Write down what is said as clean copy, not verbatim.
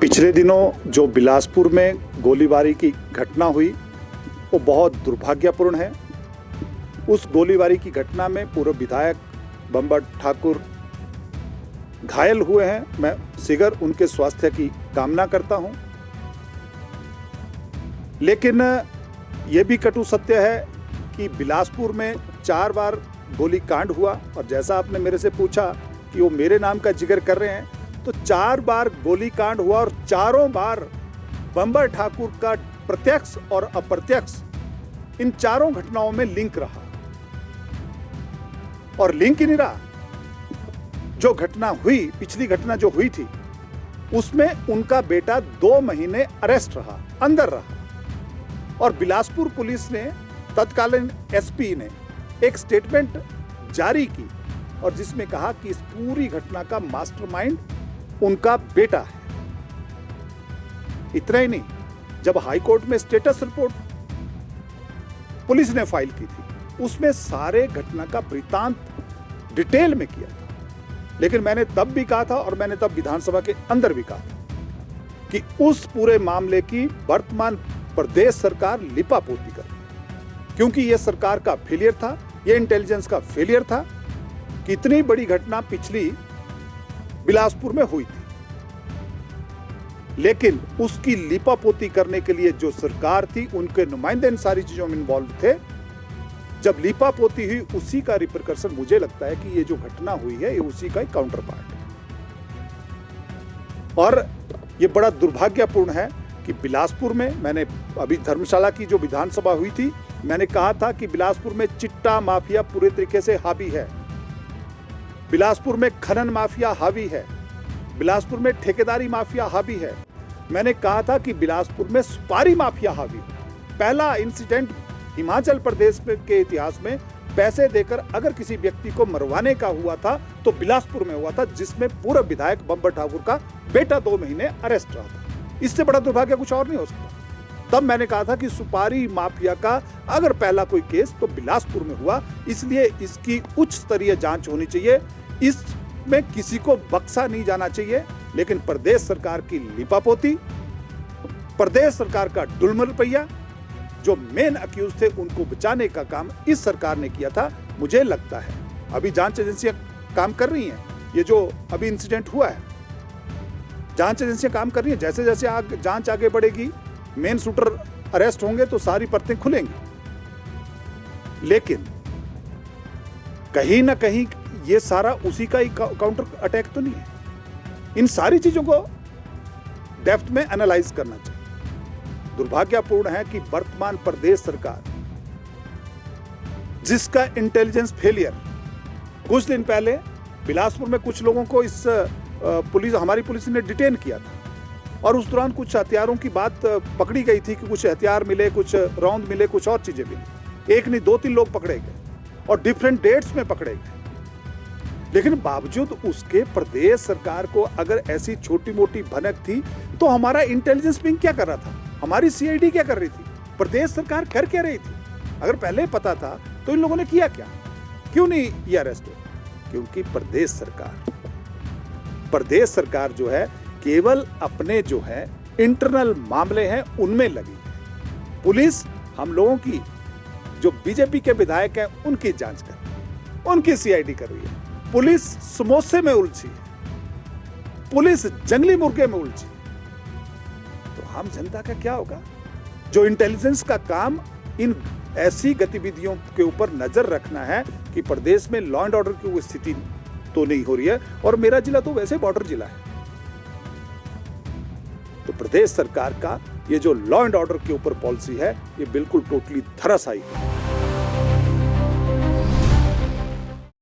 पिछले दिनों जो बिलासपुर में गोलीबारी की घटना हुई वो बहुत दुर्भाग्यपूर्ण है। उस गोलीबारी की घटना में पूर्व विधायक बम्बर ठाकुर घायल हुए हैं। मैं शीघ्र उनके स्वास्थ्य की कामना करता हूं। लेकिन ये भी कटु सत्य है कि बिलासपुर में 4 बार गोलीकांड हुआ और जैसा आपने मेरे से पूछा कि वो मेरे नाम का जिक्र कर रहे हैं, तो 4 बार गोलीकांड हुआ और चारों बार बम्बर ठाकुर का प्रत्यक्ष और अप्रत्यक्ष इन चारों घटनाओं में लिंक रहा। और लिंक ही नहीं रहा, जो घटना हुई, पिछली घटना जो हुई थी, उसमें उनका बेटा 2 महीने अरेस्ट रहा, अंदर रहा। और बिलासपुर पुलिस ने, तत्कालीन एसपी ने एक स्टेटमेंट जारी की और जिसमें कहा कि इस पूरी घटना का मास्टरमाइंड उनका बेटा है। इतना ही नहीं, जब हाईकोर्ट में स्टेटस रिपोर्ट पुलिस ने फाइल की थी, उसमें सारे घटना का वृत्तांत डिटेल में किया था। लेकिन मैंने तब भी कहा था और मैंने तब विधानसभा के अंदर भी कहा था कि उस पूरे मामले की वर्तमान प्रदेश सरकार लिपापोती कर, क्योंकि यह सरकार का फेलियर था, यह इंटेलिजेंस का फेलियर था कि इतनी बड़ी घटना पिछली बिलासपुर में हुई थी। लेकिन उसकी लिपापोती करने के लिए जो सरकार थी, उनके नुमाइंदे इन सारी चीजों में इन्वॉल्व थे। जब लिपापोती हुई, उसी का रिपरकशन मुझे लगता है कि ये जो घटना हुई है, ये उसी का काउंटर पार्ट है। और ये बड़ा दुर्भाग्यपूर्ण है कि बिलासपुर में, मैंने अभी धर्मशाला की जो विधानसभा हुई थी, मैंने कहा था कि बिलासपुर में चिट्टा माफिया पूरे तरीके से हावी है, बिलासपुर में खनन माफिया हावी है, बिलासपुर में ठेकेदारी माफिया हावी है। मैंने कहा था कि बिलासपुर में सुपारी माफिया हावी है। पहला इंसिडेंट हिमाचल प्रदेश के इतिहास में पैसे देकर अगर किसी व्यक्ति को मरवाने का हुआ था तो बिलासपुर में हुआ था, जिसमें पूर्व विधायक बम्बर ठाकुर का बेटा 2 महीने अरेस्ट रहा था। इससे बड़ा दुर्भाग्य कुछ और नहीं हो सकता। तब मैंने कहा था कि सुपारी माफिया का अगर पहला कोई केस तो बिलासपुर में हुआ, इसलिए इसकी उच्च स्तरीय जांच होनी चाहिए, इसमें किसी को बख्शा नहीं जाना चाहिए। लेकिन प्रदेश सरकार की लिपापोती, प्रदेश सरकार का डुलमल रवैया, जो मेन अक्यूज थे उनको बचाने का काम इस सरकार ने किया था। मुझे लगता है अभी जांच एजेंसियां काम कर रही हैं। ये जो अभी इंसिडेंट हुआ है, जांच एजेंसियां काम कर रही हैं। जैसे जैसे जांच आगे बढ़ेगी, मेन शूटर अरेस्ट होंगे तो सारी परतें खुलेंगी। लेकिन कहीं ना कहीं ये सारा उसी का ही काउंटर अटैक तो नहीं है। इन सारी चीजों को डेप्थ में एनालाइज करना चाहिए। दुर्भाग्यपूर्ण है कि वर्तमान प्रदेश सरकार, जिसका इंटेलिजेंस फेलियर, कुछ दिन पहले बिलासपुर में कुछ लोगों को इस हमारी पुलिस ने डिटेन किया था और उस दौरान कुछ हथियारों की बात पकड़ी गई थी कि कुछ हथियार मिले, कुछ रौंद मिले, कुछ और चीजें मिली। एक नहीं 2-3 लोग पकड़े गए और डिफरेंट डेट्स में पकड़े गए। लेकिन बावजूद उसके प्रदेश सरकार को अगर ऐसी छोटी मोटी भनक थी तो हमारा इंटेलिजेंस विंग क्या कर रहा था, हमारी सीआईडी क्या कर रही थी, प्रदेश सरकार कर क्या रही थी? अगर पहले पता था तो इन लोगों ने किया क्या? क्यों नहीं ये अरेस्ट हुआ? क्योंकि प्रदेश सरकार जो है केवल अपने जो है इंटरनल मामले हैं उनमें लगी है। पुलिस हम लोगों की, जो बीजेपी के विधायक हैं, उनकी जांच कर रही है, उनकी सीआईडी कर रही है। पुलिस समोसे में उलझी है, पुलिस जंगली मुर्गे में उलझी। तो हम जनता का क्या होगा? जो इंटेलिजेंस का काम इन ऐसी गतिविधियों के ऊपर नजर रखना है कि प्रदेश में लॉ एंड ऑर्डर की स्थिति तो नहीं हो रही है। और मेरा जिला तो वैसे बॉर्डर जिला है, तो प्रदेश सरकार का ये जो लॉ एंड ऑर्डर के ऊपर पॉलिसी है, ये बिल्कुल टोटली धराशायी है।